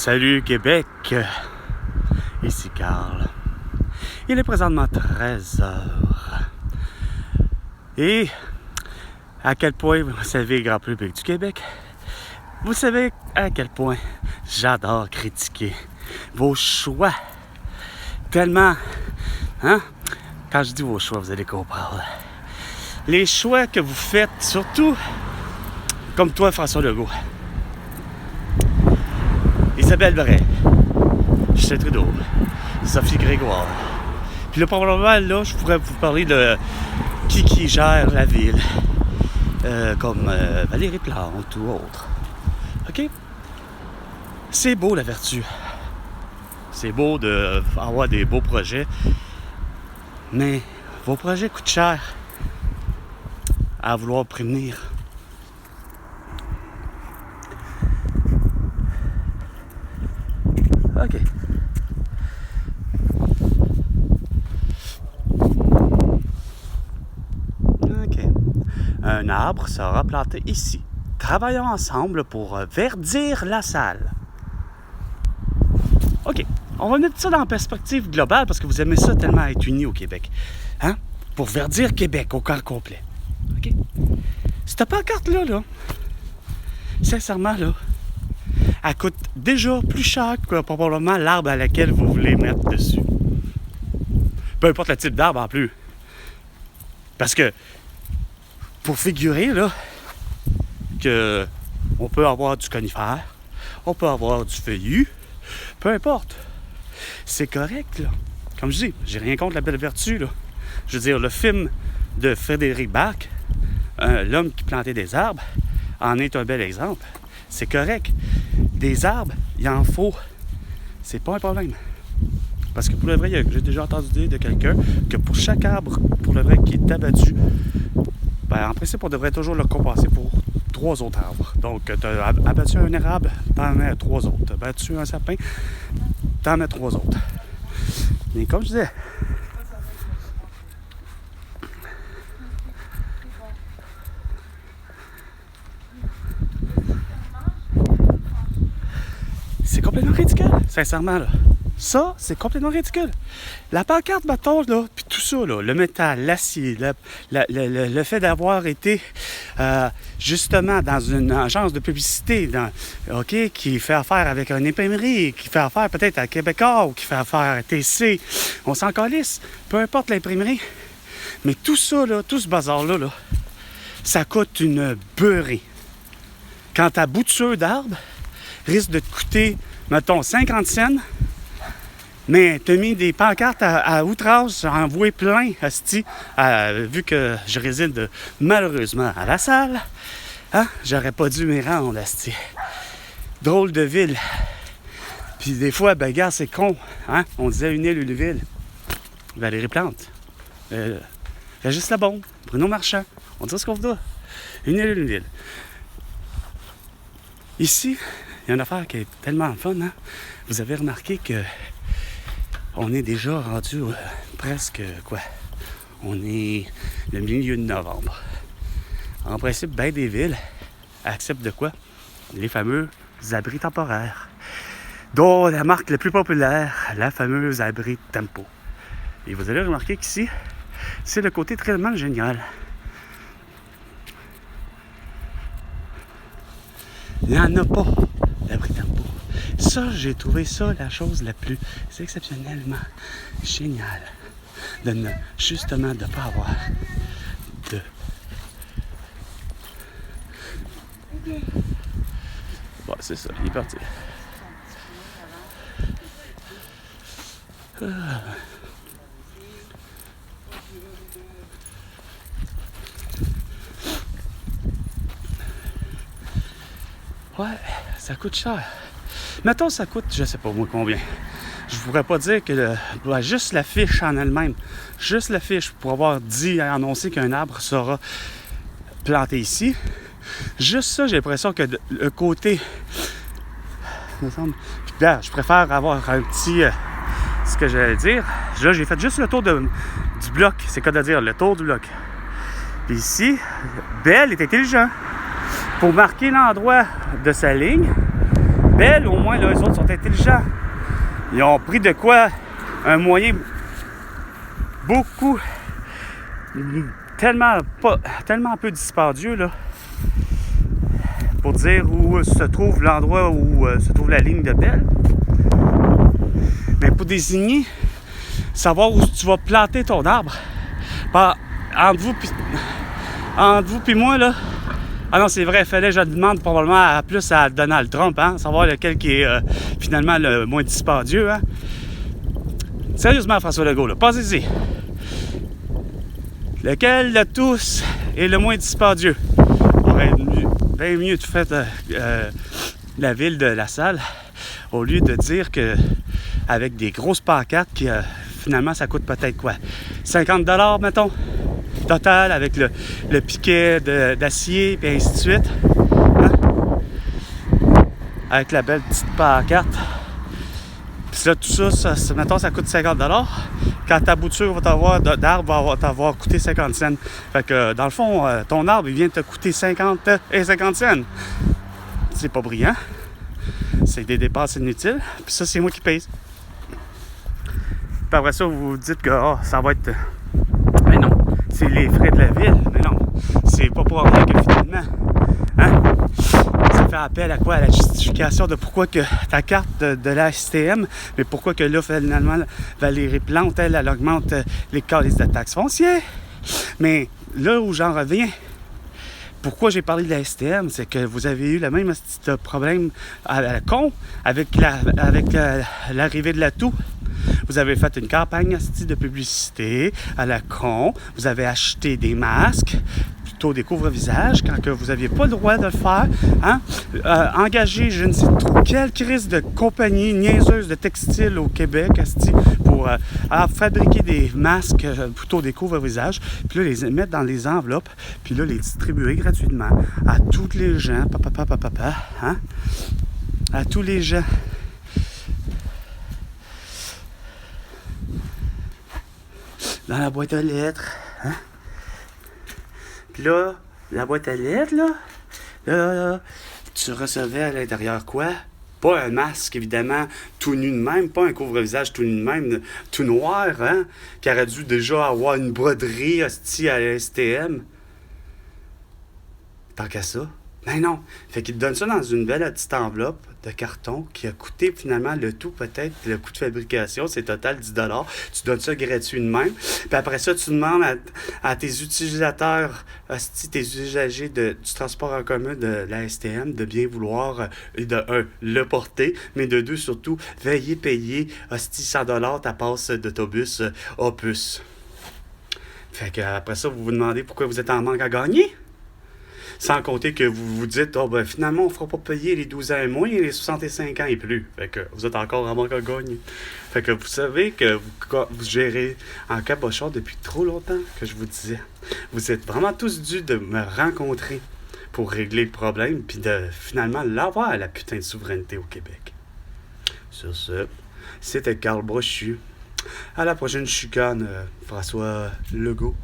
Salut Québec, ici Carl. Il est présentement 13h. Et à quel point vous savez, grand public du Québec, vous savez à quel point j'adore critiquer vos choix. Tellement, hein? Quand je dis vos choix, vous allez comprendre. Les choix que vous faites, surtout comme toi, François Legault. Isabelle Bray, Justin Trudeau, Sophie Grégoire. Puis là, probablement, là, je pourrais vous parler de qui gère la ville, comme Valérie Plante ou autre. OK? C'est beau, la vertu. C'est beau d'avoir des beaux projets, mais vos projets coûtent cher à vouloir prévenir. OK. OK. Un arbre sera planté ici. Travaillons ensemble pour verdir la salle. OK. On va mettre ça dans la perspective globale parce que vous aimez ça tellement être unis au Québec. Hein? Pour verdir Québec au camp complet. OK? Cette pancarte-là, sincèrement, elle coûte déjà plus cher que probablement l'arbre à laquelle vous voulez mettre dessus. Peu importe le type d'arbre en plus. Parce que, pour figurer, que on peut avoir du conifère, on peut avoir du feuillu, peu importe. C'est correct, Comme je dis, j'ai rien contre la belle vertu, Je veux dire, le film de Frédéric Bach, L'homme qui plantait des arbres, en est un bel exemple. C'est correct. Des arbres, il en faut. C'est pas un problème. Parce que pour le vrai, j'ai déjà entendu dire de quelqu'un que pour chaque arbre, pour le vrai, qui est abattu, en principe, on devrait toujours le compenser pour 3 autres arbres. Donc, tu as abattu un érable, t'en mets 3 autres. Tu as abattu un sapin, t'en mets 3 autres. Mais comme je disais, c'est complètement ridicule, sincèrement, Ça, c'est complètement ridicule. La pancarte, mettons, puis tout ça, le métal, l'acier, le fait d'avoir été justement dans une agence de publicité, qui fait affaire avec une imprimerie, qui fait affaire peut-être à Québécois ou qui fait affaire à TC, on s'en calisse, peu importe l'imprimerie. Mais tout ça, tout ce bazar-là, ça coûte une beurrée. Quand ta bouture d'arbre risque de te coûter, mettons, 50 cents, mais t'as mis des pancartes à outrage, j'en envoyé plein, asti, vu que je réside malheureusement à la salle, j'aurais pas dû m'y rendre, asti. Drôle de ville. Puis des fois, gars, c'est con, on disait une île, une ville. Valérie Plante. Régis Labombe, Bruno Marchand, on dit ce qu'on veut. Une île, une ville. Ici, il y a une affaire qui est tellement fun, Vous avez remarqué que on est déjà rendu presque, On est le milieu de novembre. En principe, des villes acceptent de quoi? Les fameux abris temporaires. Dont la marque la plus populaire, la fameuse abri Tempo. Et vous allez remarquer qu'ici, c'est le côté tellement génial. Il n'y en a pas d'abri Tempo. Ça, j'ai trouvé ça la chose la plus exceptionnellement géniale. Justement, de ne pas avoir de... Bon, c'est ça, il est parti. Ouais, ça coûte cher. Mettons, ça coûte, je sais pas moi combien. Je pourrais pas dire que juste la fiche en elle-même, juste la fiche pour avoir dit et annoncé qu'un arbre sera planté ici. Juste ça, j'ai l'impression que le côté, me semble, je préfère avoir un petit, ce que j'allais dire. Là, j'ai fait juste le tour du bloc, c'est quoi de dire, le tour du bloc. Puis ici, Belle est intelligent. Pour marquer l'endroit de sa ligne, Bell, au moins, là, eux autres sont intelligents. Ils ont pris de quoi un moyen beaucoup, tellement peu dispendieux, là, pour dire où se trouve l'endroit où se trouve la ligne de Bell. Mais pour désigner, savoir où tu vas planter ton arbre, entre vous puis moi, là. Ah non, c'est vrai, fallait que je demande probablement plus à Donald Trump, hein, savoir lequel qui est finalement le moins dispendieux, hein. Sérieusement, François Legault, là, passez-y. Lequel de tous est le moins dispendieux? Aurait bien mieux tout fait la ville de La Salle, au lieu de dire que avec des grosses pancartes qui finalement ça coûte peut-être quoi? 50$, mettons, total, avec le piquet d'acier et ainsi de suite. Hein? Avec la belle petite pancarte. Puis là, tout ça, mettons, ça coûte 50$. Quand ta bouture d'arbre va t'avoir coûté 50 cents. Fait que, dans le fond, ton arbre, il vient de te coûter 50 cents. C'est pas brillant. C'est des dépenses inutiles. Puis ça, c'est moi qui paye. Puis après ça, vous vous dites que ça va être... Mais non, c'est les frais de la ville. Mais non, c'est pas pour rien que finalement... Hein? Ça fait appel à quoi? À la justification de pourquoi que ta carte de la STM, mais pourquoi que là, finalement, Valérie Plante, elle augmente les calices de taxes foncières. Mais là où j'en reviens, pourquoi j'ai parlé de la STM, c'est que vous avez eu le même problème à la con avec l'arrivée de la toux. Vous avez fait une campagne de publicité à la con. Vous avez acheté des masques, plutôt des couvre-visages, quand que vous n'aviez pas le droit de le faire. Hein? Engagé, je ne sais trop quelle crise de compagnie niaiseuse de textile au Québec pour fabriquer des masques, plutôt des couvre-visages, puis là, les mettre dans les enveloppes, puis là, les distribuer gratuitement à tous les gens, hein? À tous les gens. Dans la boîte à lettres, hein? Puis là, la boîte à lettres, là, tu recevais à l'intérieur quoi? Pas un masque, évidemment, tout nu de même, pas un couvre-visage tout nu de même, tout noir, hein? Qui aurait dû déjà avoir une broderie hostie à la STM. Tant qu'à ça. Ben non. Fait qu'il te donne ça dans une belle petite enveloppe de carton qui a coûté finalement le tout, peut-être, le coût de fabrication, c'est total 10$. Tu donnes ça gratuit de même. Puis après ça, tu demandes à tes utilisateurs, tes usagers du transport en commun de la STM de bien vouloir, le porter, mais de deux, surtout, veiller payer 100$ ta passe d'autobus Opus. Fait que après ça, vous vous demandez pourquoi vous êtes en manque à gagner. Sans compter que vous vous dites, finalement, on ne fera pas payer les 12 ans et moins et les 65 ans et plus. Fait que vous êtes encore en manque à gagner. Fait que vous savez que vous gérez en cabochon depuis trop longtemps, que je vous disais. Vous êtes vraiment tous dus de me rencontrer pour régler le problème puis de finalement l'avoir, la putain de souveraineté au Québec. Sur ce, c'était Carl Brochu. À la prochaine chicane, François Legault.